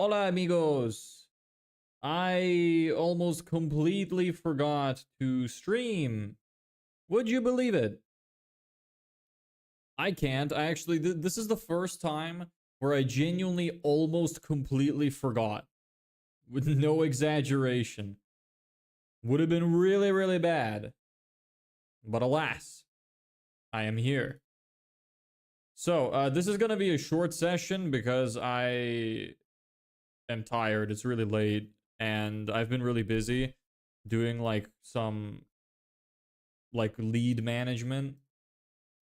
Hola, amigos. I almost completely forgot to stream. Would you believe it? I can't. I actually, this is the first time where I genuinely almost completely forgot. With no exaggeration. Would have been really, really bad. But alas, I am here. So, this is going to be a short session because I am tired. It's really late. And I've been really busy doing like some like lead management.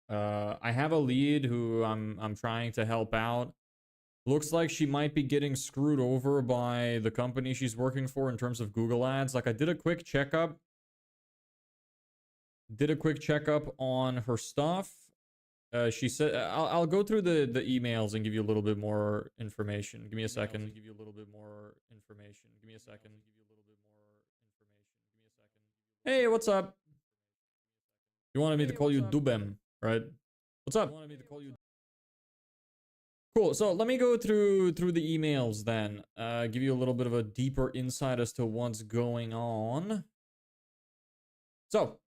I have a lead who I'm trying to help out. Looks like she might be getting screwed over by the company she's working for in terms of Google Ads. Like I did a quick checkup. On her stuff. She said I'll go through the emails and give you a little bit more information. Give me a second. Hey, what's up? You wanted me to call you Dubem, right? What's up? Cool. So let me go through the emails then. Give you a little bit of a deeper insight as to what's going on. So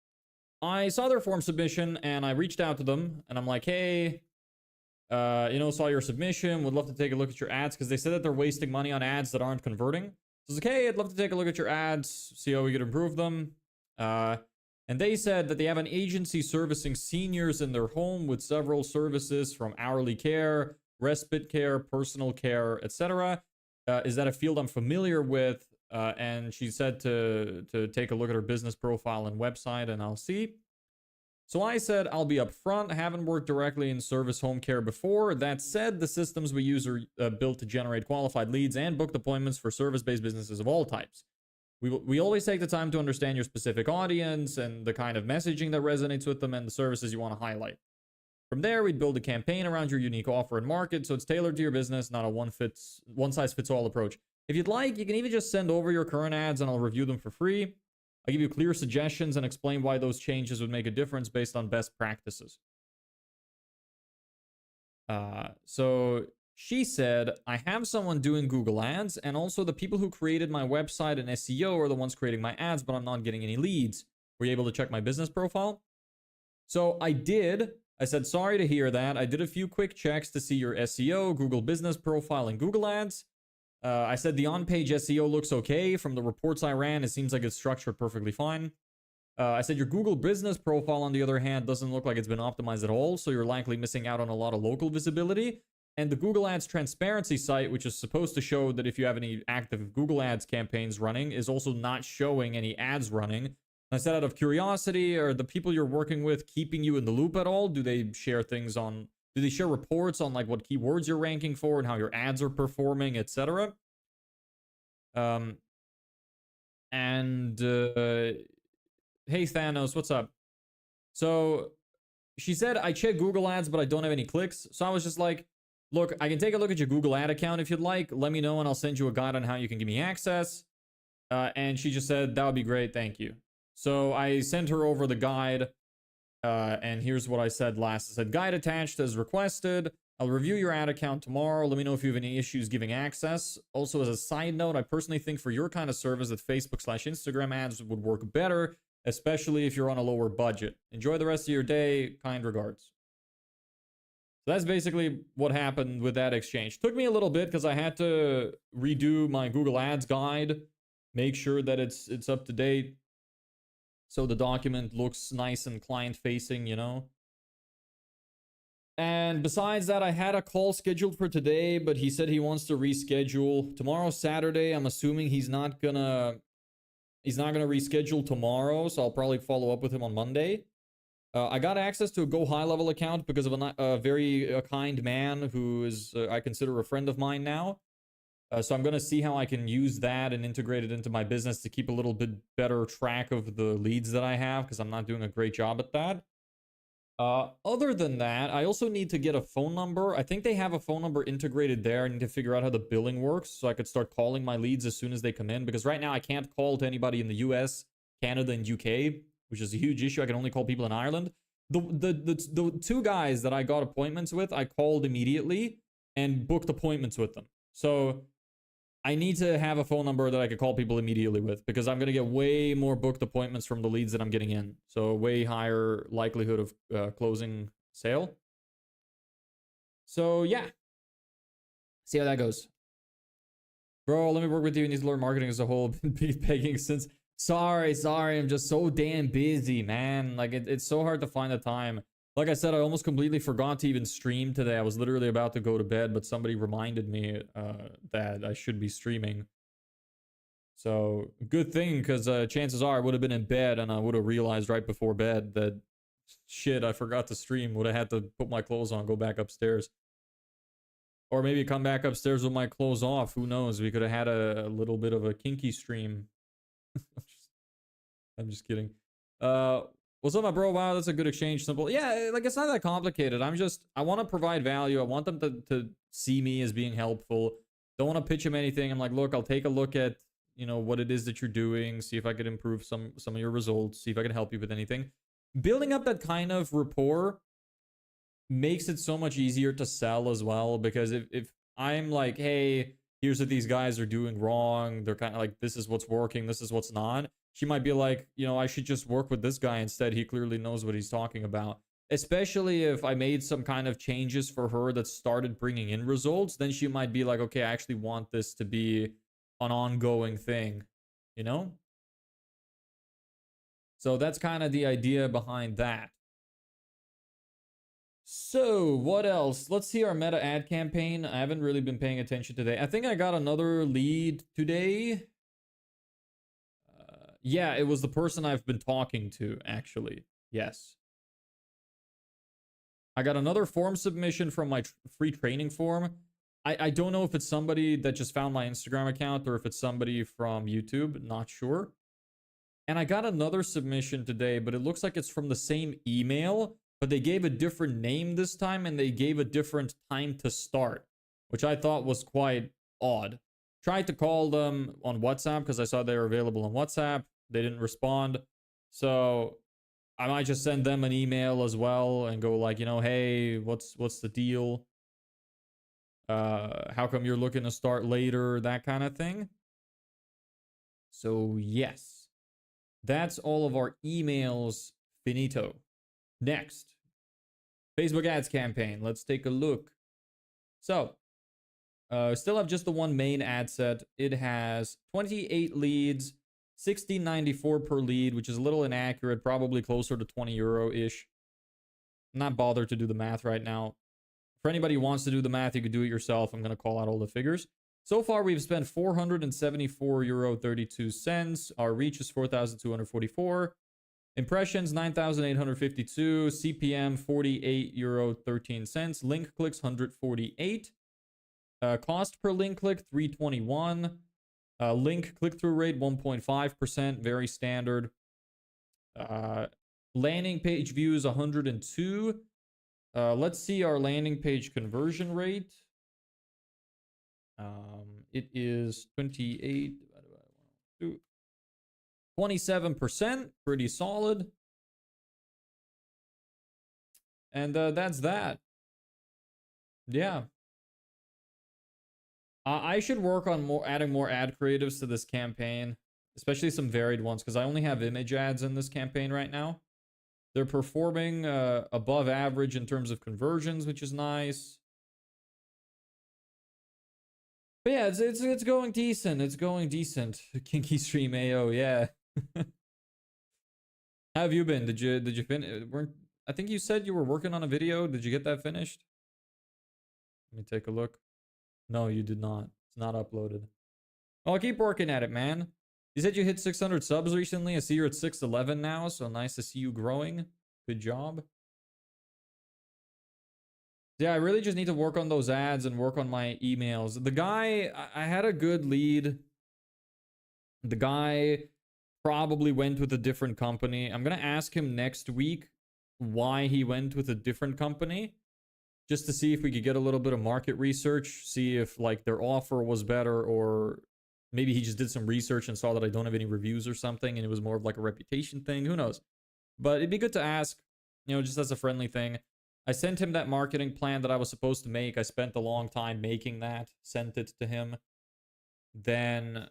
I saw their form submission and I reached out to them and I'm like, hey, saw your submission. Would love to take a look at your ads because they said that they're wasting money on ads that aren't converting. So I was like, hey, I'd love to take a look at your ads, see how we could improve them. And they said that they have an agency servicing seniors in their home with several services from hourly care, respite care, personal care, etc. Is that a field I'm familiar with? And she said to take a look at her business profile and website, and I'll see. So I said I'll be upfront. I haven't worked directly in service home care before. That said, the systems we use are built to generate qualified leads and booked appointments for service-based businesses of all types. We always take the time to understand your specific audience and the kind of messaging that resonates with them and the services you want to highlight. From there, we'd build a campaign around your unique offer and market so it's tailored to your business, not a one-size-fits-all approach. If you'd like, you can even just send over your current ads and I'll review them for free. I'll give you clear suggestions and explain why those changes would make a difference based on best practices. So she said, I have someone doing Google Ads, and also the people who created my website and SEO are the ones creating my ads, but I'm not getting any leads. Were you able to check my business profile? So I did. I said, sorry to hear that. I did a few quick checks to see your SEO, Google business profile, and Google Ads. I said the on-page SEO looks okay. From the reports I ran, it seems like it's structured perfectly fine. I said your Google business profile, on the other hand, doesn't look like it's been optimized at all, so you're likely missing out on a lot of local visibility. And the Google Ads transparency site, which is supposed to show that if you have any active Google Ads campaigns running, is also not showing any ads running. And I said, out of curiosity, are the people you're working with keeping you in the loop at all? Do they share reports on like what keywords you're ranking for and how your ads are performing, etc.? Hey Thanos, what's up? So she said, I check Google Ads, but I don't have any clicks. So I was just like, look, I can take a look at your Google ad account if you'd like. Let me know and I'll send you a guide on how you can give me access. And she just said, that would be great, thank you. So I sent her over the guide. And here's what I said last. I said, guide attached as requested. I'll review your ad account tomorrow. Let me know if you have any issues giving access. Also, as a side note, I personally think for your kind of service that Facebook/Instagram ads would work better, especially if you're on a lower budget. Enjoy the rest of your day. Kind regards. So that's basically what happened with that exchange. Took me a little bit because I had to redo my Google Ads guide, make sure that it's up to date, so the document looks nice and client-facing, you know? And besides that, I had a call scheduled for today, but he said he wants to reschedule. Tomorrow's Saturday. I'm assuming he's not gonna reschedule tomorrow, so I'll probably follow up with him on Monday. I got access to a Go High Level account because of a very kind man who is, I consider a friend of mine now. So I'm going to see how I can use that and integrate it into my business to keep a little bit better track of the leads that I have, because I'm not doing a great job at that. Other than that, I also need to get a phone number. I think they have a phone number integrated there. I need to figure out how the billing works so I could start calling my leads as soon as they come in, because right now I can't call to anybody in the US, Canada, and UK, which is a huge issue. I can only call people in Ireland. The two guys that I got appointments with, I called immediately and booked appointments with them. So I need to have a phone number that I could call people immediately with, because I'm going to get way more booked appointments from the leads that I'm getting in. So way higher likelihood of closing sale. So yeah, see how that goes. Bro, let me work with you. He needs to learn marketing as a whole. Been begging since. Sorry. I'm just so damn busy, man. Like, it's so hard to find the time. Like I said, I almost completely forgot to even stream today. I was literally about to go to bed, but somebody reminded me that I should be streaming. So, good thing, because chances are I would have been in bed and I would have realized right before bed that, shit, I forgot to stream. Would have had to put my clothes on, go back upstairs. Or maybe come back upstairs with my clothes off. Who knows? We could have had a little bit of a kinky stream. I'm just kidding. What's up, my bro? Wow, that's a good exchange. Simple. Yeah, like, it's not that complicated. I want to provide value. I want them to see me as being helpful. Don't want to pitch them anything. I'm like, look, I'll take a look at, you know, what it is that you're doing. See if I could improve some of your results. See if I can help you with anything. Building up that kind of rapport makes it so much easier to sell as well, because if I'm like, hey, here's what these guys are doing wrong, they're kind of like, this is what's working, this is what's not, she might be like, you know, I should just work with this guy instead, he clearly knows what he's talking about. Especially if I made some kind of changes for her that started bringing in results, then she might be like, okay, I actually want this to be an ongoing thing, you know? So that's kind of the idea behind that. So, what else? Let's see our meta ad campaign. I haven't really been paying attention today. I think I got another lead today. Yeah, it was the person I've been talking to, actually. Yes. I got another form submission from my free training form. I don't know if it's somebody that just found my Instagram account or if it's somebody from YouTube. Not sure. And I got another submission today, but it looks like it's from the same email, but they gave a different name this time and they gave a different time to start, which I thought was quite odd. Tried to call them on WhatsApp because I saw they were available on WhatsApp. They didn't respond. So I might just send them an email as well and go like, you know, hey, what's the deal? How come you're looking to start later? That kind of thing. So yes. That's all of our emails finito. Next, Facebook ads campaign. Let's take a look. So, still have just the one main ad set. It has 28 leads, $16.94 per lead, which is a little inaccurate, probably closer to €20-ish. I'm not bothered to do the math right now. For anybody who wants to do the math, you could do it yourself. I'm going to call out all the figures. So far, we've spent €474.32. Our reach is 4,244. Impressions, 9,852. CPM, €48.13. Link clicks, 148. Cost per link click, 321. Link click-through rate, 1.5%. Very standard. Landing page views, 102. Let's see our landing page conversion rate. It is 27%, pretty solid. And that's that. Yeah. I should work on adding more ad creatives to this campaign, especially some varied ones, because I only have image ads in this campaign right now. They're performing above average in terms of conversions, which is nice. But yeah, it's going decent. It's going decent. Kinky stream AO, yeah. How have you been? Did you finish? I think you said you were working on a video. Did you get that finished? Let me take a look. No, you did not. It's not uploaded. Oh, I'll keep working at it, man. You said you hit 600 subs recently. I see you're at 611 now, so nice to see you growing. Good job. Yeah, I really just need to work on those ads and work on my emails. The guy, I had a good lead. The guy probably went with a different company. I'm going to ask him next week why he went with a different company, just to see if we could get a little bit of market research, see if like their offer was better, or maybe he just did some research and saw that I don't have any reviews or something and it was more of like a reputation thing. Who knows? But it'd be good to ask, you know, just as a friendly thing. I sent him that marketing plan that I was supposed to make. I spent a long time making that, sent it to him. then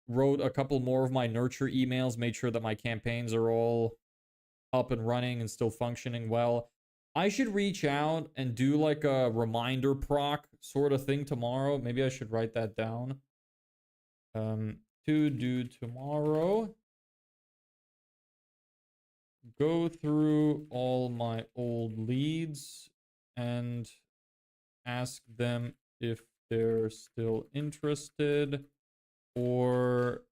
wrote a couple more of my nurture emails, made sure that my campaigns are all up and running and still functioning well. I should reach out and do like a reminder proc sort of thing tomorrow. Maybe I should write that down. To do tomorrow. Go through all my old leads and ask them if they're still interested, or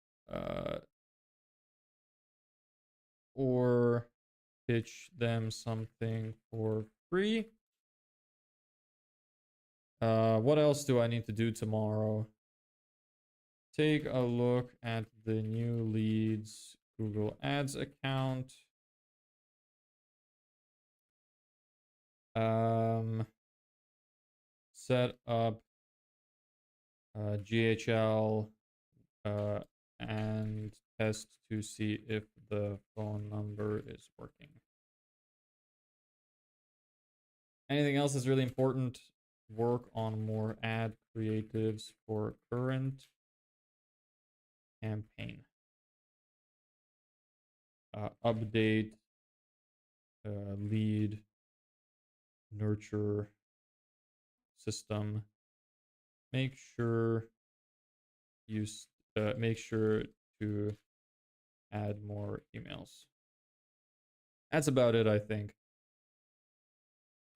pitch them something for free. What else do I need to do tomorrow? Take a look at the new leads Google Ads account. Set up GHL and test to see if the phone number is working. Anything else is really important? Work on more ad creatives for current campaign. Update lead nurture system. Make sure to add more emails. That's about it, I think.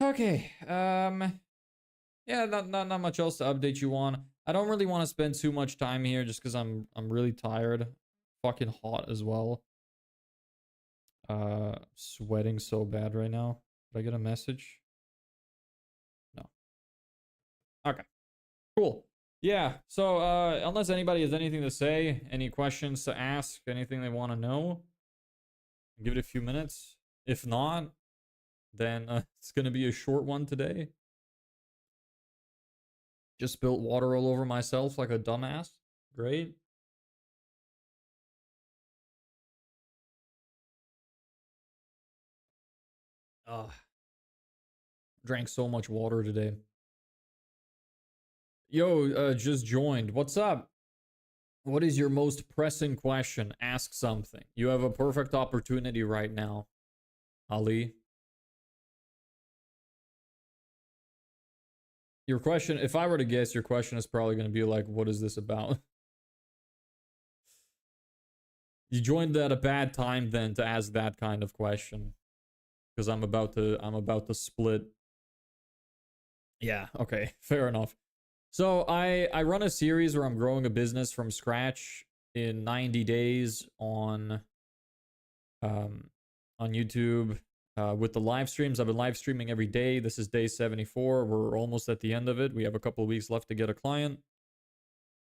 Okay. Yeah, not much else to update you on. I don't really want to spend too much time here just because I'm really tired. Fucking hot as well. Sweating so bad right now. Did I get a message? No. Okay. Cool. Yeah, so unless anybody has anything to say, any questions to ask, anything they want to know, give it a few minutes. If not, then it's going to be a short one today. Just spilled water all over myself like a dumbass. Great. Drank so much water today. Yo, just joined. What's up? What is your most pressing question? Ask something. You have a perfect opportunity right now, Ali. Your question, if I were to guess, your question is probably going to be like, what is this about? You joined at a bad time then to ask that kind of question. Because I'm about to split. Yeah, okay, fair enough. So I run a series where I'm growing a business from scratch in 90 days on YouTube with the live streams. I've been live streaming every day. This is day 74. We're almost at the end of it. We have a couple of weeks left to get a client.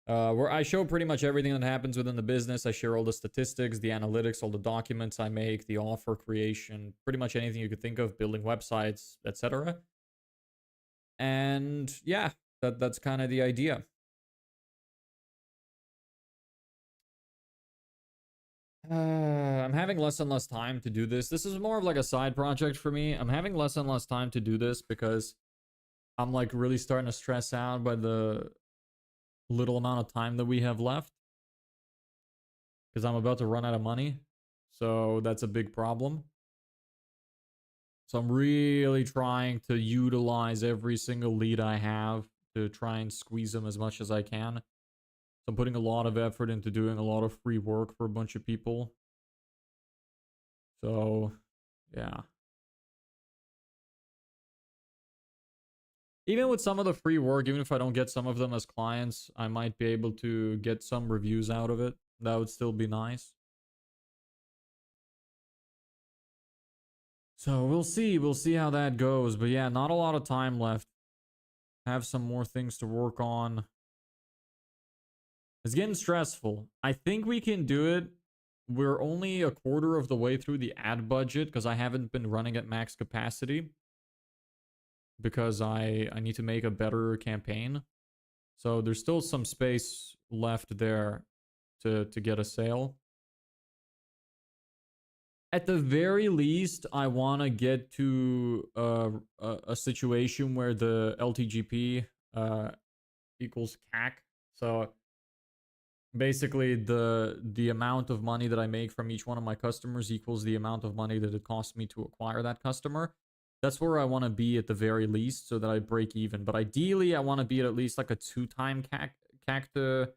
Where I show pretty much everything that happens within the business. I share all the statistics, the analytics, all the documents I make, the offer creation, pretty much anything you could think of, building websites, etc. And yeah, that's kind of the idea. I'm having less and less time to do this. This is more of like a side project for me. I'm having less and less time to do this because I'm like really starting to stress out by the little amount of time that we have left. Because I'm about to run out of money. So that's a big problem. So I'm really trying to utilize every single lead I have to try and squeeze them as much as I can. So I'm putting a lot of effort into doing a lot of free work for a bunch of people. So, yeah. Even with some of the free work, even if I don't get some of them as clients, I might be able to get some reviews out of it. That would still be nice. So we'll see. We'll see how that goes. But yeah, not a lot of time left. Have some more things to work on. It's getting stressful. I think we can do it. We're only a quarter of the way through the ad budget because I haven't been running at max capacity. Because I need to make a better campaign. So there's still some space left there to get a sale. At the very least, I want to get to a situation where the LTGP equals CAC. So Basically, the amount of money that I make from each one of my customers equals the amount of money that it costs me to acquire that customer. That's where I want to be at the very least, so that I break even. But ideally, I want to be at least like a 2-time CAC to,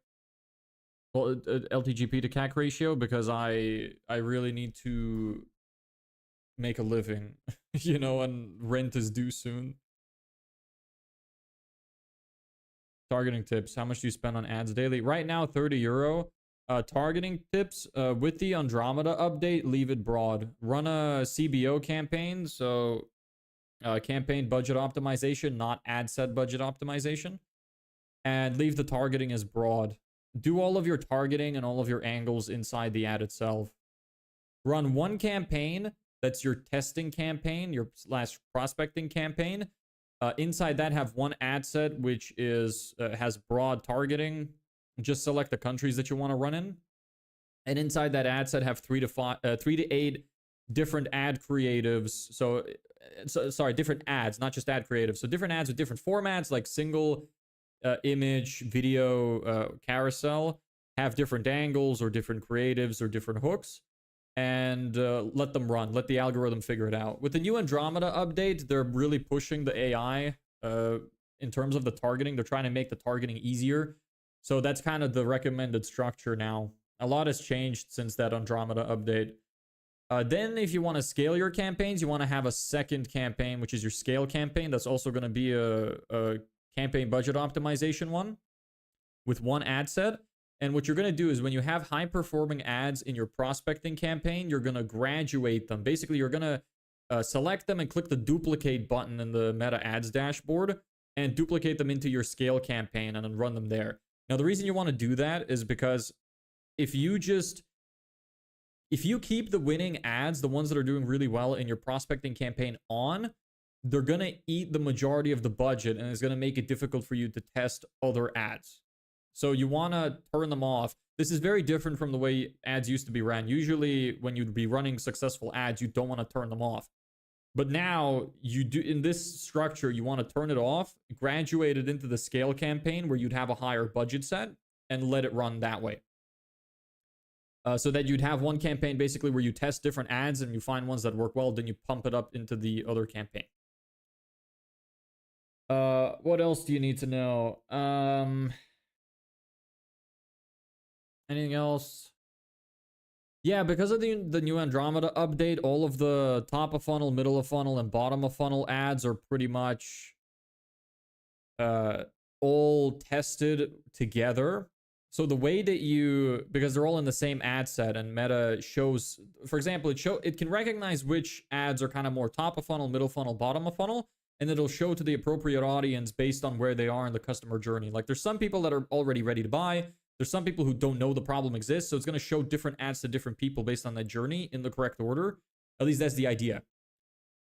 well, LTGP to CAC ratio, because I really need to make a living, you know, and rent is due soon. Targeting tips. How much do you spend on ads daily? Right now, 30 euro. Targeting tips. With the Andromeda update, leave it broad. Run a CBO campaign. So campaign budget optimization, not ad set budget optimization. And leave the targeting as broad. Do all of your targeting and all of your angles inside the ad itself. Run one campaign. That's your testing campaign, your / prospecting campaign. Inside that, have one ad set which is has broad targeting. Just select the countries that you want to run in, and inside that ad set, have 3 to 8 different ad creatives. So sorry, different ads, not just ad creatives. So different ads with different formats, like single image, video, carousel, have different angles or different creatives or different hooks. And let them run. Let the algorithm figure it out. With the new Andromeda update, they're really pushing the AI in terms of the targeting. They're trying to make the targeting easier. So that's kind of the recommended structure now. A lot has changed since that Andromeda update. Then if you want to scale your campaigns, you want to have a second campaign, which is your scale campaign. That's also going to be a campaign budget optimization one with one ad set. And what you're going to do is when you have high performing ads in your prospecting campaign, you're going to graduate them. Basically, you're going to select them and click the duplicate button in the Meta Ads dashboard and duplicate them into your scale campaign and then run them there. Now, the reason you want to do that is because if you keep the winning ads, the ones that are doing really well in your prospecting campaign on, they're going to eat the majority of the budget, and it's going to make it difficult for you to test other ads. So you want to turn them off. This is very different from the way ads used to be ran. Usually when you'd be running successful ads, you don't want to turn them off. But now you do, in this structure, you want to turn it off, graduate it into the scale campaign where you'd have a higher budget set and let it run that way. So that you'd have one campaign basically where you test different ads and you find ones that work well, then you pump it up into the other campaign. What else do you need to know? Anything else? Yeah, because of the new Andromeda update, all of the top of funnel, middle of funnel, and bottom of funnel ads are pretty much all tested together. So the way that you, because they're all in the same ad set, and Meta shows, for example, it can recognize which ads are kind of more top of funnel, middle funnel, bottom of funnel, and it'll show to the appropriate audience based on where they are in the customer journey. Like there's some people that are already ready to buy. There's some people who don't know the problem exists, so it's going to show different ads to different people based on that journey in the correct order. At least that's the idea.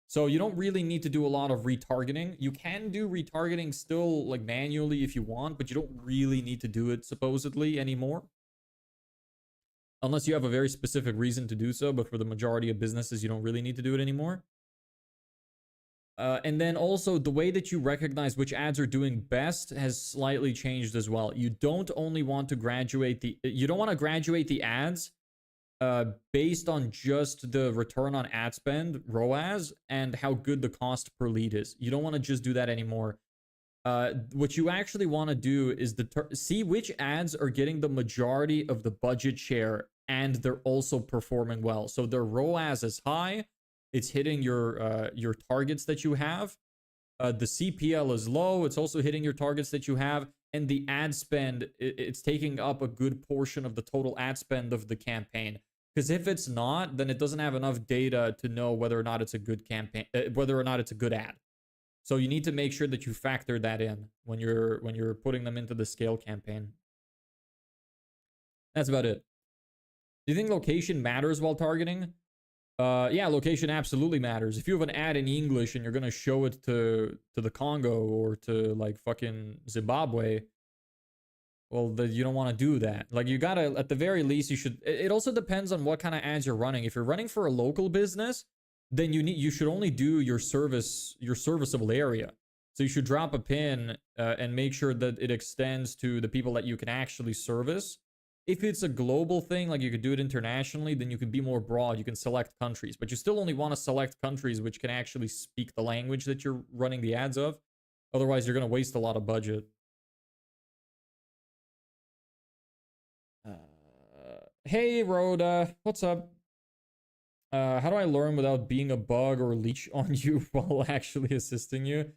So you don't really need to do a lot of retargeting. You can do retargeting still like manually if you want, but you don't really need to do it supposedly anymore. Unless you have a very specific reason to do so, but for the majority of businesses, you don't really need to do it anymore. And then also the way that you recognize which ads are doing best has slightly changed as well. You don't only want to graduate the ads based on just the return on ad spend, ROAS, and how good the cost per lead is. You don't want to just do that anymore. What you actually want to do is see which ads are getting the majority of the budget share and they're also performing well. So their ROAS is high. It's hitting your targets that you have. The CPL is low. It's also hitting your targets that you have. And the ad spend, it's taking up a good portion of the total ad spend of the campaign. Because if it's not, then it doesn't have enough data to know whether or not it's a good campaign, whether or not it's a good ad. So you need to make sure that you factor that in when you're putting them into the scale campaign. That's about it. Do you think location matters while targeting? Yeah, location absolutely matters. If you have an ad in English and you're gonna show it to the Congo or to like fucking Zimbabwe, well, you don't want to do that. Like you gotta, at the very least, you should. It also depends on what kind of ads you're running. If you're running for a local business, then you should only do your serviceable area. So you should drop a pin and make sure that it extends to the people that you can actually service. If it's a global thing, like you could do it internationally, then you could be more broad. You can select countries, but you still only want to select countries which can actually speak the language that you're running the ads of. Otherwise, you're going to waste a lot of budget. Hey, Rhoda, what's up? How do I learn without being a bug or leech on you while actually assisting you?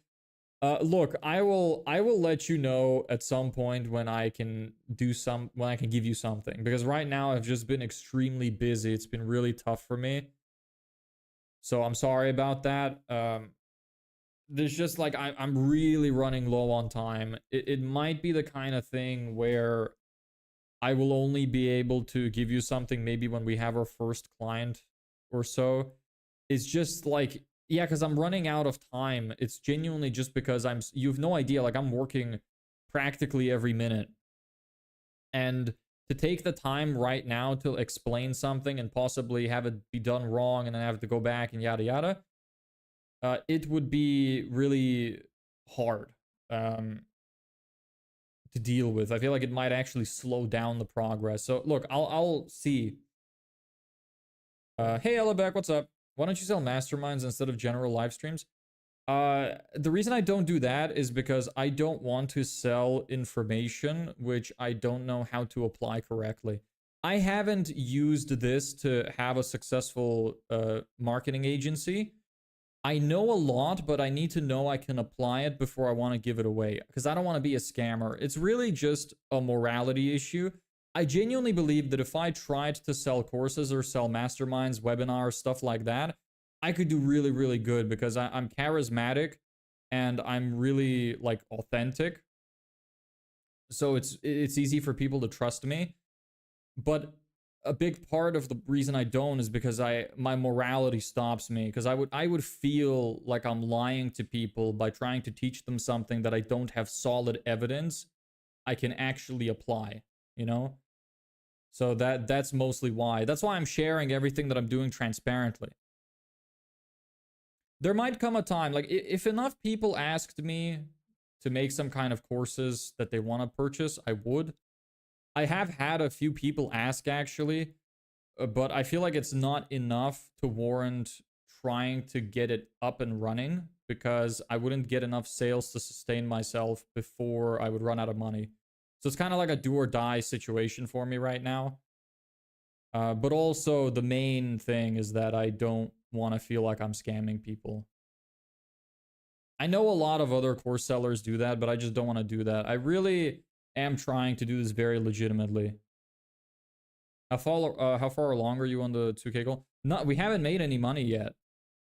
Look, I will let you know at some point when I can when I can give you something, because right now I've just been extremely busy. It's been really tough for me. So I'm sorry about that. There's just like I'm really running low on time. It might be the kind of thing where I will only be able to give you something maybe when we have our first client or so. It's just like, yeah, because I'm running out of time. It's genuinely just because you have no idea, like I'm working practically every minute. And to take the time right now to explain something and possibly have it be done wrong and then have to go back and yada yada, it would be really hard to deal with. I feel like it might actually slow down the progress. So look, I'll see. Hey, Ellebeck, what's up? Why don't you sell masterminds instead of general live streams? The reason I don't do that is because I don't want to sell information which I don't know how to apply correctly. I haven't used this to have a successful marketing agency. I know a lot, but I need to know I can apply it before I want to give it away, because I don't want to be a scammer. It's really just a morality issue. I genuinely believe that if I tried to sell courses or sell masterminds, webinars, stuff like that, I could do really, really good, because I'm charismatic and I'm really like authentic. So it's easy for people to trust me. But a big part of the reason I don't is because my morality stops me, because I would feel like I'm lying to people by trying to teach them something that I don't have solid evidence I can actually apply, you know? So that's mostly why. That's why I'm sharing everything that I'm doing transparently. There might come a time, like if enough people asked me to make some kind of courses that they want to purchase, I would. I have had a few people ask actually, but I feel like it's not enough to warrant trying to get it up and running, because I wouldn't get enough sales to sustain myself before I would run out of money. So it's kind of like a do or die situation for me right now. But also the main thing is that I don't want to feel like I'm scamming people. I know a lot of other course sellers do that, but I just don't want to do that. I really am trying to do this very legitimately. How far along are you on the 2K goal? No, we haven't made any money yet.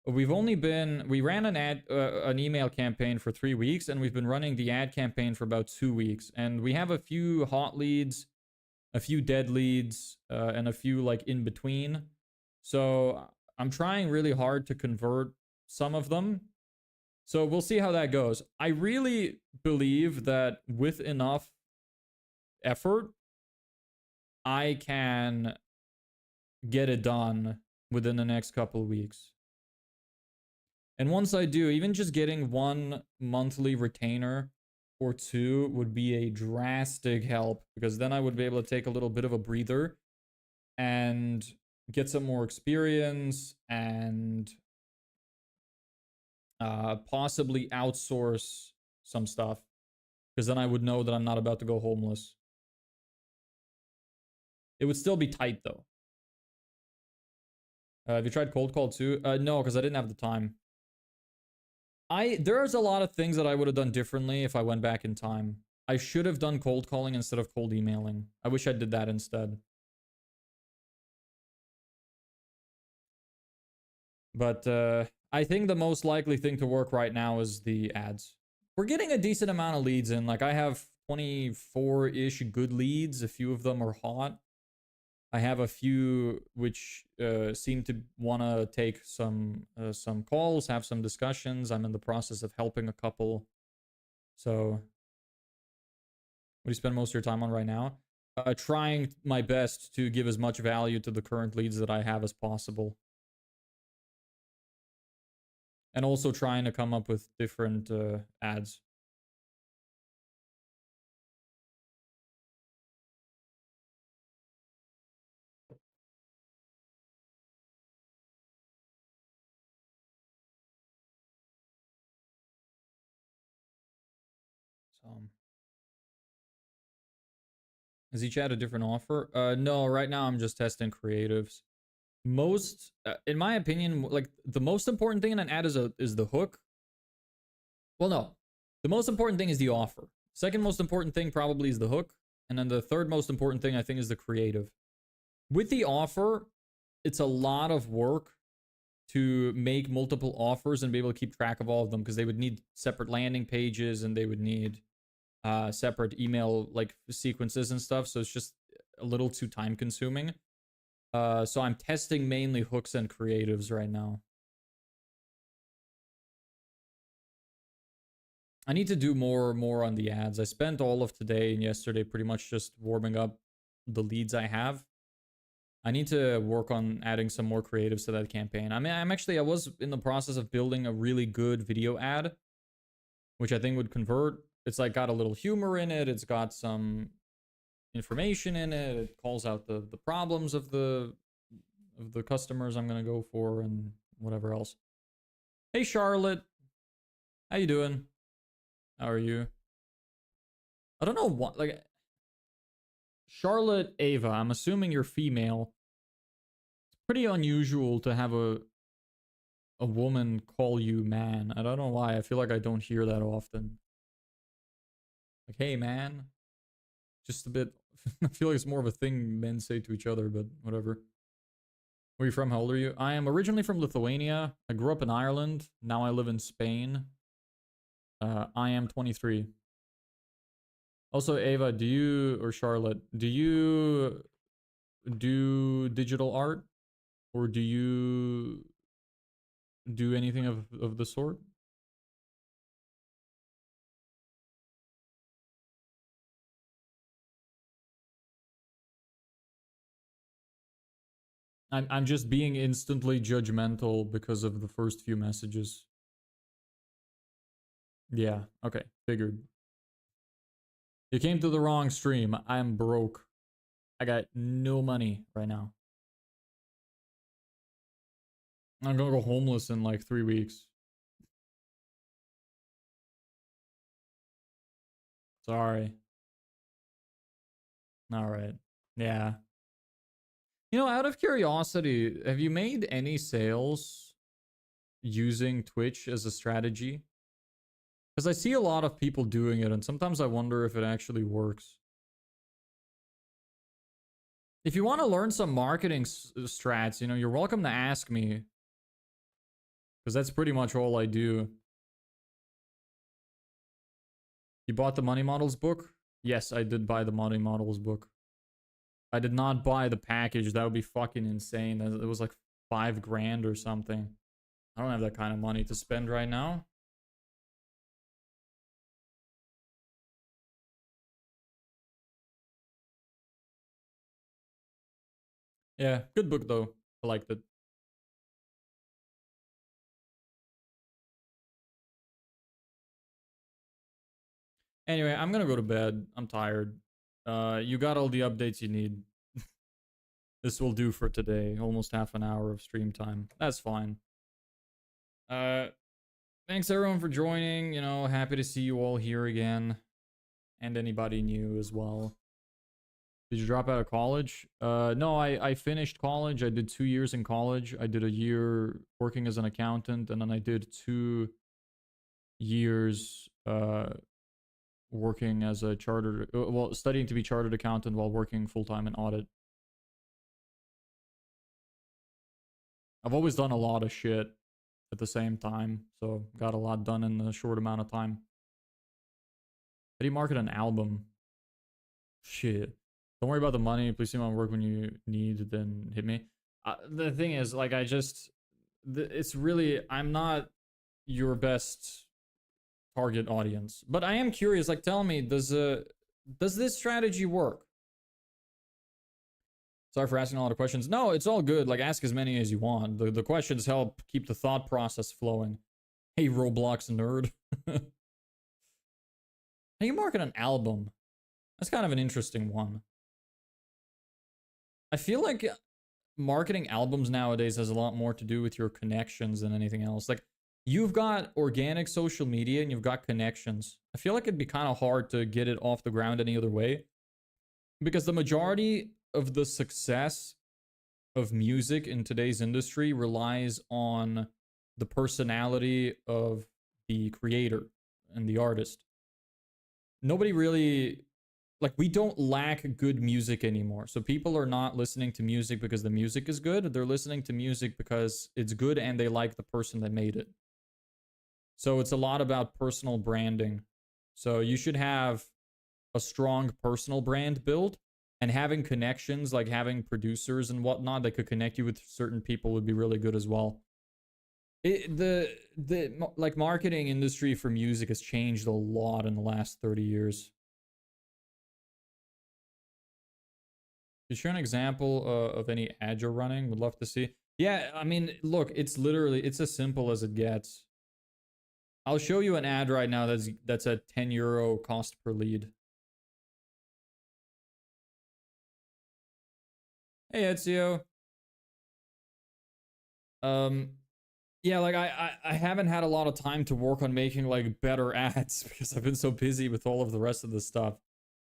We ran an email campaign for 3 weeks, and we've been running the ad campaign for about 2 weeks. And we have a few hot leads, a few dead leads, and a few like in between. So I'm trying really hard to convert some of them. So we'll see how that goes. I really believe that with enough effort, I can get it done within the next couple of weeks. And once I do, even just getting 1 monthly retainer or 2 would be a drastic help, because then I would be able to take a little bit of a breather and get some more experience and possibly outsource some stuff, because then I would know that I'm not about to go homeless. It would still be tight though. Have you tried cold call too? No, because I didn't have the time. There's a lot of things that I would have done differently if I went back in time. I should have done cold calling instead of cold emailing. I wish I did that instead. But I think the most likely thing to work right now is the ads. We're getting a decent amount of leads in. Like I have 24-ish good leads. A few of them are hot. I have a few which seem to want to take some calls, have some discussions. I'm in the process of helping a couple. So, what do you spend most of your time on right now? Trying my best to give as much value to the current leads that I have as possible. And also trying to come up with different ads. Has each had a different offer? No, right now I'm just testing creatives. Most, in my opinion, like the most important thing in an ad is the hook. Well, no, the most important thing is the offer. Second most important thing probably is the hook, and then the third most important thing I think is the creative. With the offer, it's a lot of work to make multiple offers and be able to keep track of all of them, because they would need separate landing pages and they would need separate email like sequences and stuff. So it's just a little too time consuming. So I'm testing mainly hooks and creatives right now. I need to do more on the ads. I spent all of today and yesterday pretty much just warming up the leads I have. I need to work on adding some more creatives to that campaign. I mean, I was in the process of building a really good video ad, which I think would convert. It's like got a little humor in it. It's got some information in it. It calls out the problems of the customers I'm gonna go for and whatever else. Hey Charlotte, how you doing? How are you? I don't know what, like, Charlotte Ava, I'm assuming you're female. It's pretty unusual to have a woman call you man. I don't know why. I feel like I don't hear that often. Like, hey man. Just a bit, I feel like it's more of a thing men say to each other, but whatever. Where are you from? How old are you? I am originally from Lithuania. I grew up in Ireland. Now I live in Spain. I am 23. Also, Ava, do you, or Charlotte, do you do digital art? Or do you do anything of the sort? I'm just being instantly judgmental because of the first few messages. Yeah, okay, figured. You came to the wrong stream. I'm broke. I got no money right now. I'm gonna go homeless in like 3 weeks. Sorry. Alright. Yeah. You know, out of curiosity, have you made any sales using Twitch as a strategy? Because I see a lot of people doing it, and sometimes I wonder if it actually works. If you want to learn some marketing strats, you know, you're welcome to ask me. Because that's pretty much all I do. You bought the Money Models book? Yes, I did buy the Money Models book. I did not buy the package. That would be fucking insane. It was like 5 grand or something. I don't have that kind of money to spend right now. Yeah, good book though. I liked it. Anyway, I'm gonna go to bed. I'm tired. You got all the updates you need. This will do for today. Almost half an hour of stream time. That's fine. Thanks everyone for joining. You know, happy to see you all here again. And anybody new as well. Did you drop out of college? No, I finished college. I did 2 years in college. I did a year working as an accountant, and then I did 2 years working as a chartered, well, studying to be chartered accountant while working full-time in audit. I've always done a lot of shit at the same time, so got a lot done in a short amount of time. How do you market an album? Shit. Don't worry about the money. Please see my work when you need, then hit me. The thing is, like, it's really, I'm not your best target audience, but I am curious. Like, tell me, does this strategy work? Sorry for asking a lot of questions. No, it's all good. Like, ask as many as you want. The questions help keep the thought process flowing. Hey, Roblox nerd. How you market an album? That's kind of an interesting one. I feel like marketing albums nowadays has a lot more to do with your connections than anything else. Like, you've got organic social media and you've got connections. I feel like it'd be kind of hard to get it off the ground any other way, because the majority of the success of music in today's industry relies on the personality of the creator and the artist. Nobody really, like, we don't lack good music anymore. So people are not listening to music because the music is good. They're listening to music because it's good and they like the person that made it. So it's a lot about personal branding. So you should have a strong personal brand built, and having connections, like having producers and whatnot that could connect you with certain people, would be really good as well. The like marketing industry for music has changed a lot in the last 30 years. Could you share an example of any ad you're running? Would love to see. Yeah, I mean, look, it's literally, it's as simple as it gets. I'll show you an ad right now that's at 10 euro cost per lead. Hey, Ezio. Yeah, like I haven't had a lot of time to work on making like better ads because I've been so busy with all of the rest of the stuff.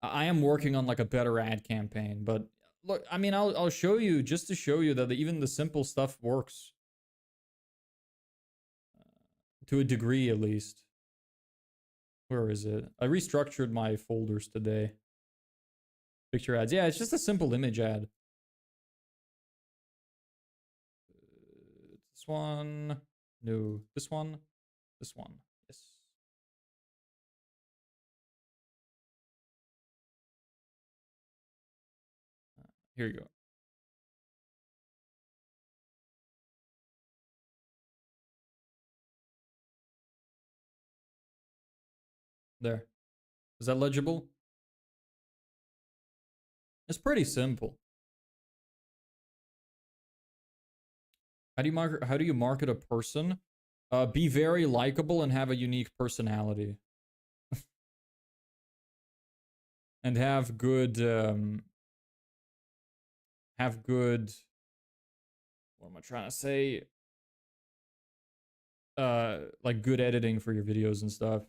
I am working on like a better ad campaign, but look, I mean, I'll show you just to show you that even the simple stuff works to a degree, at least. Where is it? I restructured my folders today. Picture ads. Yeah, it's just a simple image ad. This one. No. This one. This one. Yes. Here you go. There. Is that legible? It's pretty simple. How do you market a person? Be very likable and have a unique personality. And have good what am I trying to say? Like good editing for your videos and stuff.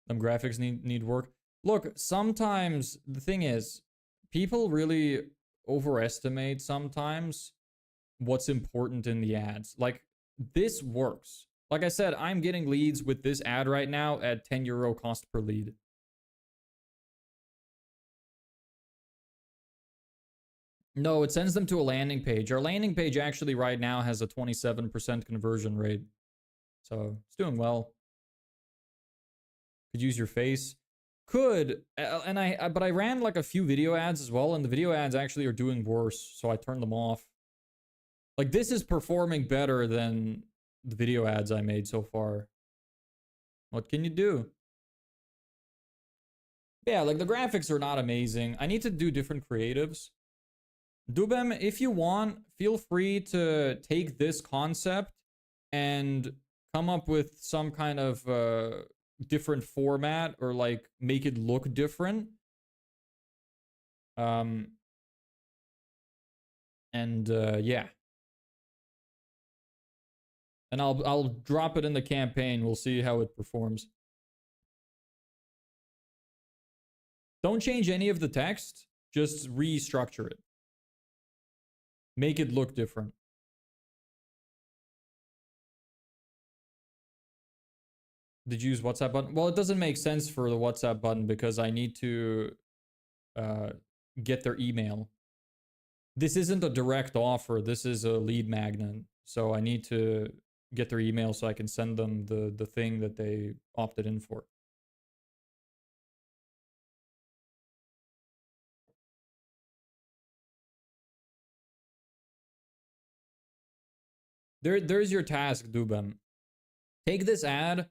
Them graphics need work. Look, sometimes the thing is, people really overestimate sometimes what's important in the ads. Like, this works. Like I said, I'm getting leads with this ad right now at 10 euro cost per lead. No, it sends them to a landing page. Our landing page actually right now has a 27% conversion rate. So it's doing well. Could use your face. Could, but I ran like a few video ads as well, and the video ads actually are doing worse, so I turned them off. Like, this is performing better than the video ads I made so far. What can you do? Yeah, like the graphics are not amazing. I need to do different creatives. Dubem, if you want, feel free to take this concept and come up with some kind of different format, or like make it look different. Yeah. And I'll drop it in the campaign. We'll see how it performs. Don't change any of the text. Just restructure it. Make it look different. Did you use WhatsApp button? Well, it doesn't make sense for the WhatsApp button because I need to get their email. This isn't a direct offer. This is a lead magnet. So I need to get their email so I can send them the thing that they opted in for. There's your task, Dubem. Take this ad,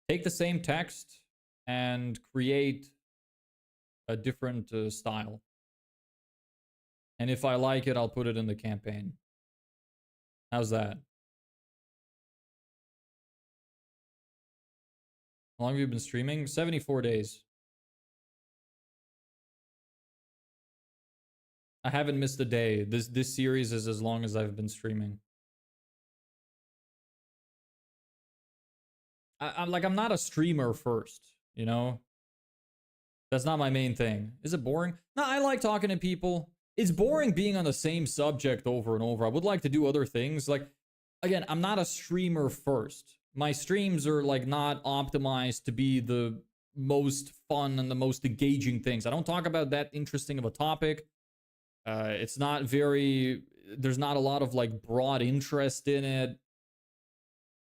take the same text, and create a different style. And if I like it, I'll put it in the campaign. How's that? How long have you been streaming? 74 days. I haven't missed a day. This series is as long as I've been streaming. I'm not a streamer first, you know? That's not my main thing. Is it boring? No, I like talking to people. It's boring being on the same subject over and over. I would like to do other things. Like, again, I'm not a streamer first. My streams are like not optimized to be the most fun and the most engaging things. I don't talk about that interesting of a topic. It's not very, there's not a lot of like broad interest in it.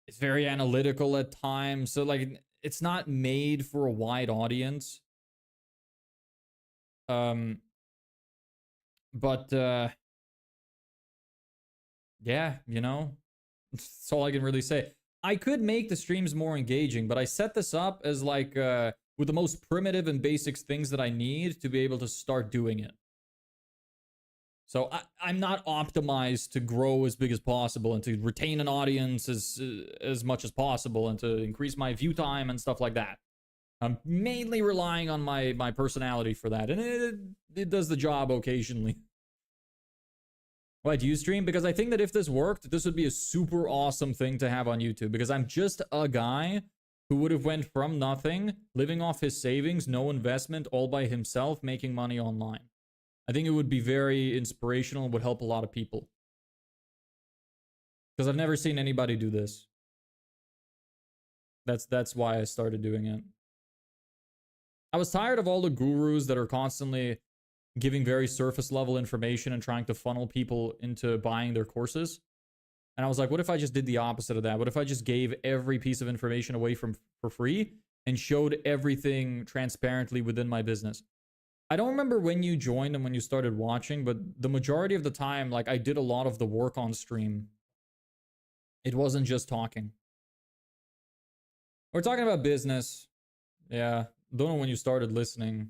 It's very analytical at times. So like, it's not made for a wide audience. But yeah, you know, that's all I can really say. I could make the streams more engaging, but I set this up as like with the most primitive and basic things that I need to be able to start doing it. So I'm not optimized to grow as big as possible and to retain an audience as much as possible and to increase my view time and stuff like that. I'm mainly relying on my personality for that, and it does the job occasionally. Why do you stream? Because I think that if this worked, this would be a super awesome thing to have on YouTube, because I'm just a guy who would have went from nothing, living off his savings, no investment, all by himself, making money online. I think it would be very inspirational and would help a lot of people. Because I've never seen anybody do this. That's why I started doing it. I was tired of all the gurus that are constantly giving very surface level information and trying to funnel people into buying their courses. And I was like, what if I just did the opposite of that? What if I just gave every piece of information away for free and showed everything transparently within my business? I don't remember when you joined and when you started watching, but the majority of the time, like, I did a lot of the work on stream. It wasn't just talking. We're talking about business. Yeah. Don't know when you started listening.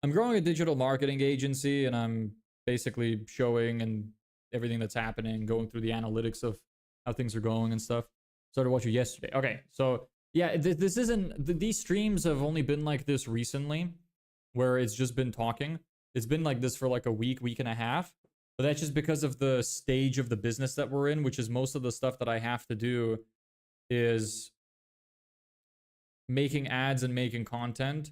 I'm growing a digital marketing agency, and I'm basically showing and everything that's happening, going through the analytics of how things are going and stuff. Started watching yesterday. Okay, so yeah, this isn't, these streams have only been like this recently, where it's just been talking. It's been like this for like a week and a half. But that's just because of the stage of the business that we're in, which is most of the stuff that I have to do is making ads and making content,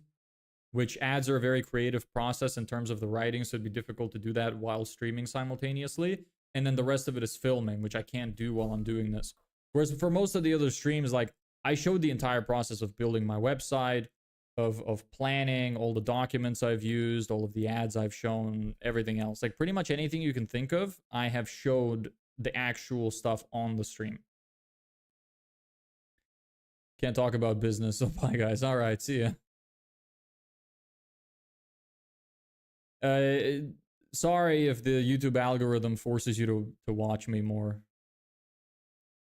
which ads are a very creative process in terms of the writing, so it'd be difficult to do that while streaming simultaneously. And then the rest of it is filming, which I can't do while I'm doing this. Whereas for most of the other streams, like, I showed the entire process of building my website, of planning, all the documents I've used, all of the ads I've shown, everything else. Like, pretty much anything you can think of, I have showed the actual stuff on the stream. Can't talk about business, so bye guys. All right, see ya. Sorry if the YouTube algorithm forces you to watch me more.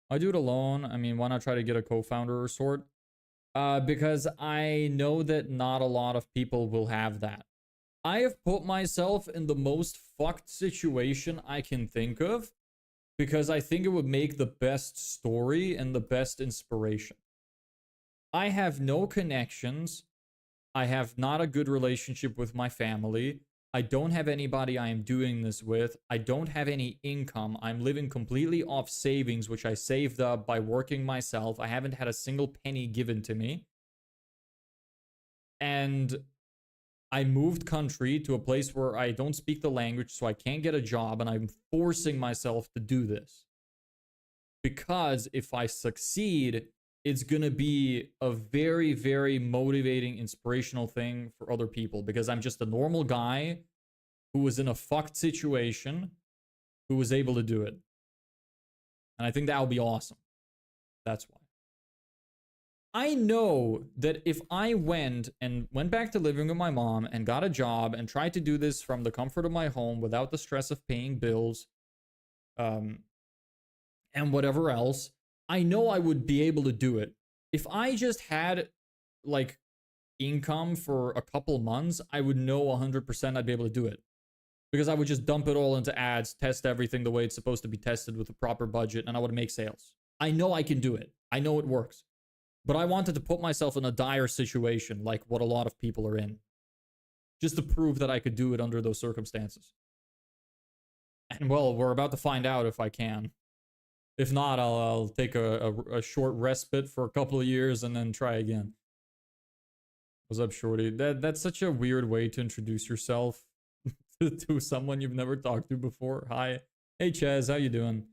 I do it alone. I mean, why not try to get a co-founder or sort? Because I know that not a lot of people will have that. I have put myself in the most fucked situation I can think of because I think it would make the best story and the best inspiration. I have no connections. I have not a good relationship with my family. I don't have anybody I am doing this with. I don't have any income. I'm living completely off savings, which I saved up by working myself. I haven't had a single penny given to me. And I moved country to a place where I don't speak the language, so I can't get a job, and I'm forcing myself to do this. Because if I succeed, it's going to be a very, very motivating, inspirational thing for other people, because I'm just a normal guy who was in a fucked situation who was able to do it. And I think that would be awesome. That's why. I know that if I went back to living with my mom and got a job and tried to do this from the comfort of my home without the stress of paying bills, and whatever else, I know I would be able to do it. If I just had, like, income for a couple months, I would know 100% I'd be able to do it. Because I would just dump it all into ads, test everything the way it's supposed to be tested with a proper budget, and I would make sales. I know I can do it. I know it works. But I wanted to put myself in a dire situation, like what a lot of people are in, just to prove that I could do it under those circumstances. And, well, we're about to find out if I can. If not, I'll take a short respite for a couple of years and then try again. What's up, Shorty? That's such a weird way to introduce yourself to someone you've never talked to before. Hi. Hey, Chaz, how you doing?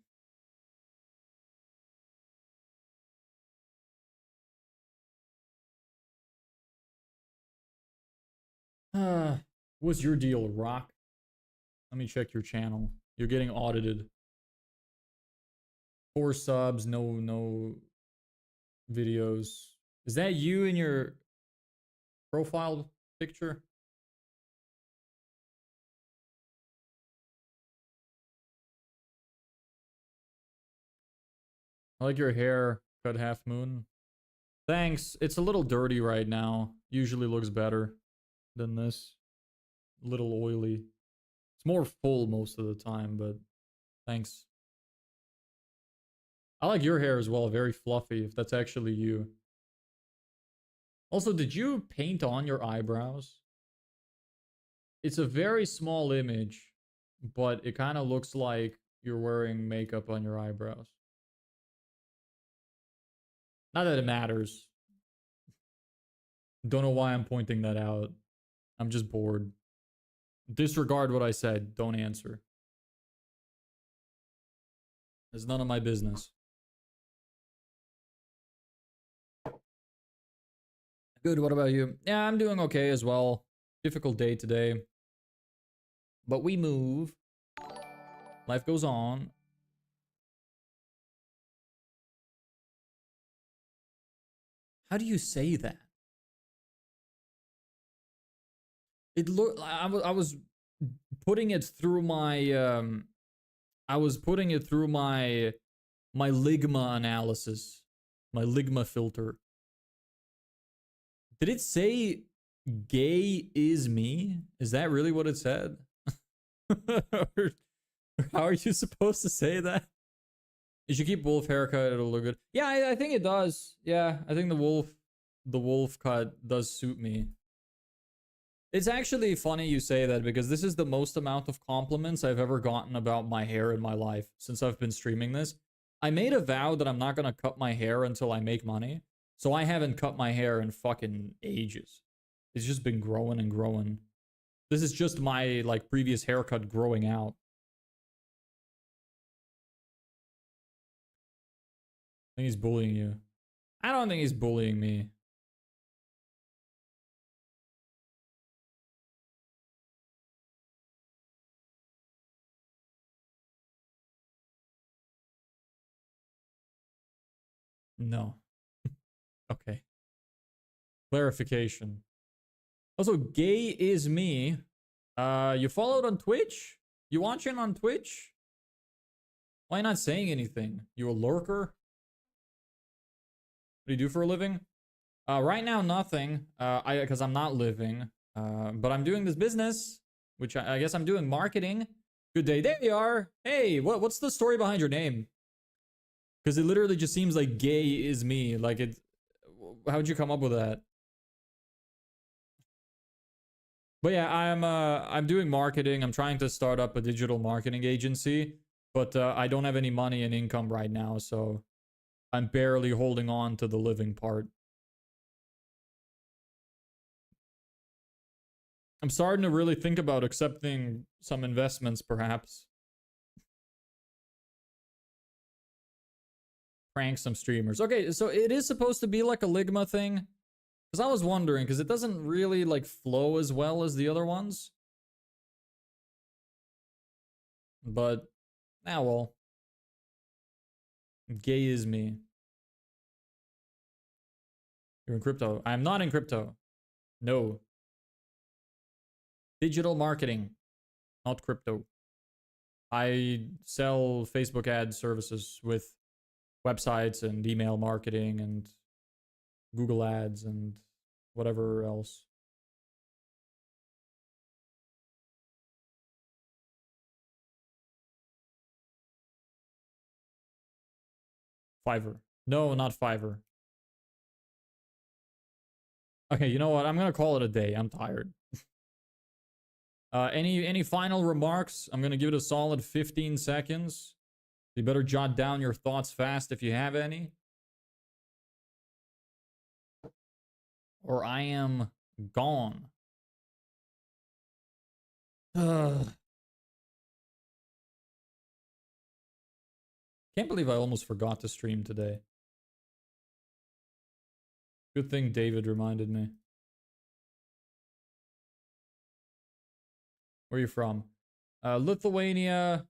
What's your deal, Rock? Let me check your channel. You're getting audited. 4 subs, no videos. Is that you in your profile picture? I like your hair, cut half moon. Thanks. It's a little dirty right now. Usually looks better than this. A little oily. It's more full most of the time, but thanks. I like your hair as well. Very fluffy, if that's actually you. Also, did you paint on your eyebrows? It's a very small image, but it kind of looks like you're wearing makeup on your eyebrows. Not that it matters. Don't know why I'm pointing that out. I'm just bored. Disregard what I said. Don't answer. It's none of my business. Good, what about you? Yeah, I'm doing okay as well. Difficult day today. But we move. Life goes on. How do you say that? It looked. I was putting it through my. I was putting it through my Ligma analysis, my Ligma filter. Did it say "gay is me"? Is that really what it said? How are you supposed to say that? You should keep wolf haircut, it'll look good. Yeah, I think it does. Yeah, I think the wolf cut does suit me. It's actually funny you say that because this is the most amount of compliments I've ever gotten about my hair in my life since I've been streaming this. I made a vow that I'm not gonna cut my hair until I make money. So I haven't cut my hair in fucking ages. It's just been growing and growing. This is just my like previous haircut growing out. I think he's bullying you. I don't think he's bullying me. No. Okay. Clarification. Also, gay is me. You followed on Twitch? You watching on Twitch? Why not saying anything? You a lurker? What do you do for a living? Right now, nothing. Because I'm not living. But I'm doing this business, which I guess I'm doing marketing. Good day. There you are. Hey, what's the story behind your name? Because it literally just seems like gay is me. Like it. How'd you come up with that? But yeah, I'm doing marketing. I'm trying to start up a digital marketing agency, but I don't have any money and income right now, so I'm barely holding on to the living part. I'm starting to really think about accepting some investments, perhaps. Prank some streamers. Okay, so it is supposed to be like a Ligma thing. Because I was wondering, because it doesn't really like flow as well as the other ones. But, well. Gay is me. You're in crypto. I'm not in crypto. No. Digital marketing, not crypto. I sell Facebook ad services with websites and email marketing and Google ads and whatever else. Fiverr. No, not Fiverr. Okay, you know what? I'm gonna call it a day. I'm tired. Any final remarks? I'm gonna give it a solid 15 seconds. You better jot down your thoughts fast if you have any. Or I am gone. Ugh. Can't believe I almost forgot to stream today. Good thing David reminded me. Where are you from? Lithuania.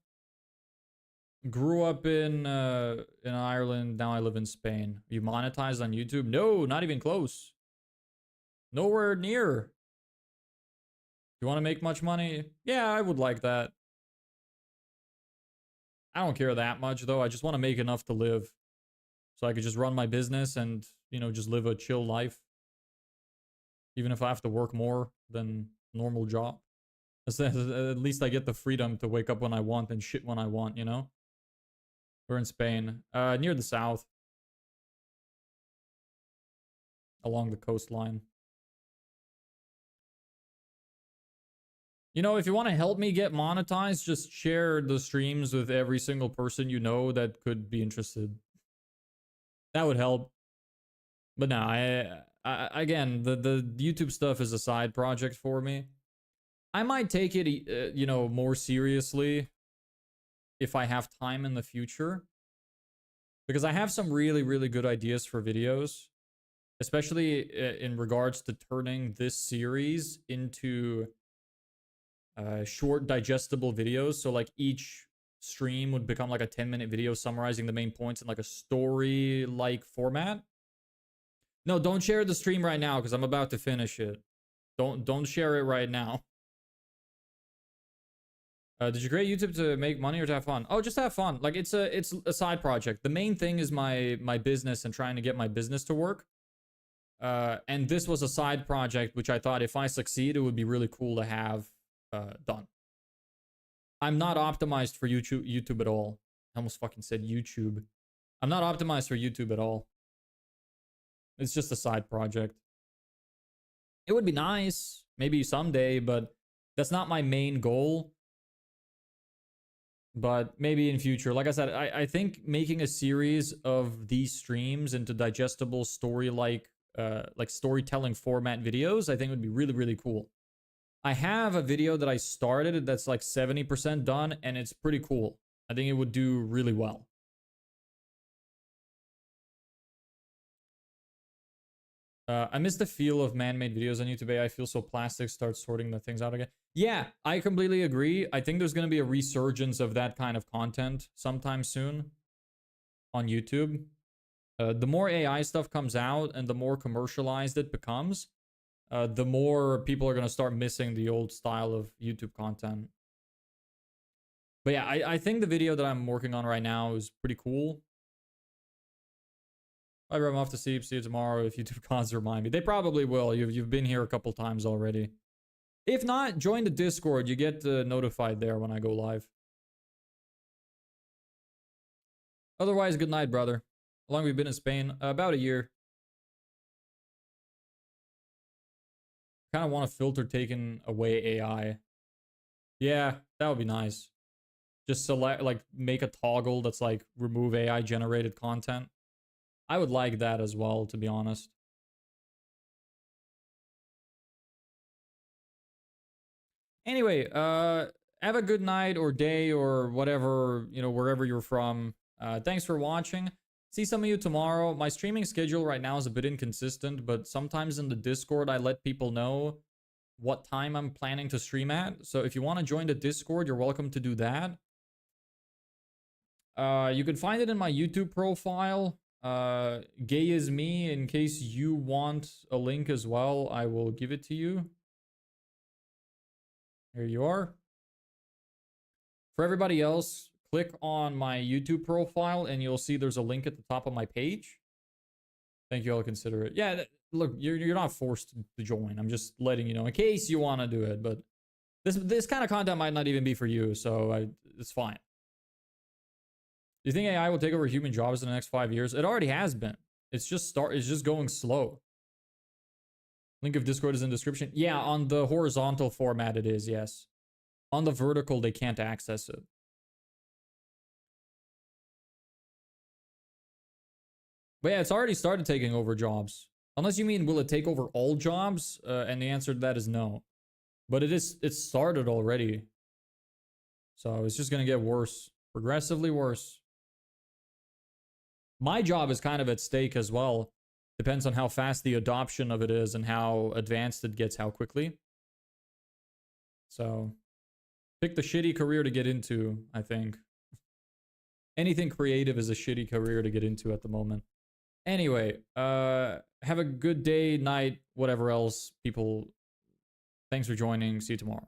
Grew up in Ireland. Now I live in Spain. You monetized on YouTube? No, not even close. Nowhere near. You want to make much money? Yeah, I would like that. I don't care that much though. I just want to make enough to live. So I could just run my business and, you know, just live a chill life. Even if I have to work more than normal job. At least I get the freedom to wake up when I want and shit when I want, you know? We're in Spain. Near the south. Along the coastline. You know, if you want to help me get monetized, just share the streams with every single person you know that could be interested. That would help. But no, I again, the YouTube stuff is a side project for me. I might take it, you know, more seriously if I have time in the future. Because I have some really, really good ideas for videos. Especially in regards to turning this series into short digestible videos. So like each stream would become like a 10-minute video summarizing the main points in like a story-like format. No, don't share the stream right now because I'm about to finish it. Don't share it right now. Did you create YouTube to make money or to have fun? Oh, just have fun. Like it's a side project. The main thing is my business and trying to get my business to work. And this was a side project which I thought if I succeed, it would be really cool to have done. I'm not optimized for YouTube at all. I almost fucking said YouTube. I'm not optimized for YouTube at all. It's just a side project. It would be nice, maybe someday, but that's not my main goal. But maybe in future. Like I said, I think making a series of these streams into digestible story-like, like storytelling format videos, I think would be really, really cool. I have a video that I started that's like 70% done, and it's pretty cool. I think it would do really well. I miss the feel of man-made videos on YouTube. I feel so plastic. Start sorting the things out again. Yeah, I completely agree. I think there's going to be a resurgence of that kind of content sometime soon on YouTube. The more AI stuff comes out and the more commercialized it becomes, the more people are going to start missing the old style of YouTube content. But yeah, I think the video that I'm working on right now is pretty cool. I'm off to sleep. See you tomorrow. If YouTube cons remind me, they probably will. You've been here a couple times already. If not, join the Discord. You get notified there when I go live. Otherwise, good night, brother. How long have you been in Spain? About a year. Kind of want to filter taking away AI. Yeah, that would be nice. Just select, like, make a toggle that's like remove AI generated content. I would like that as well, to be honest. Anyway, have a good night or day or whatever, you know, wherever you're from. Thanks for watching. See some of you tomorrow. My streaming schedule right now is a bit inconsistent, but sometimes in the Discord, I let people know what time I'm planning to stream at. So if you want to join the Discord, you're welcome to do that. You can find it in my YouTube profile. Gay is me. In case you want a link as well, I will give it to you. Here you are. For everybody else, click on my YouTube profile and you'll see there's a link at the top of my page. Thank you. I'll consider it. Yeah, look, you're not forced to join. I'm just letting you know in case you want to do it. But this kind of content might not even be for you, so it's fine. Do you think AI will take over human jobs in the next 5 years? It already has been. It's just going slow. Link of Discord is in the description. Yeah, on the horizontal format it is, yes. On the vertical, they can't access it. But yeah, it's already started taking over jobs. Unless you mean, will it take over all jobs? And the answer to that is no. But it's started already. So it's just gonna get worse. Progressively worse. My job is kind of at stake as well. Depends on how fast the adoption of it is and how advanced it gets, how quickly. So, pick the shitty career to get into, I think. Anything creative is a shitty career to get into at the moment. Anyway, have a good day, night, whatever else, people. Thanks for joining. See you tomorrow.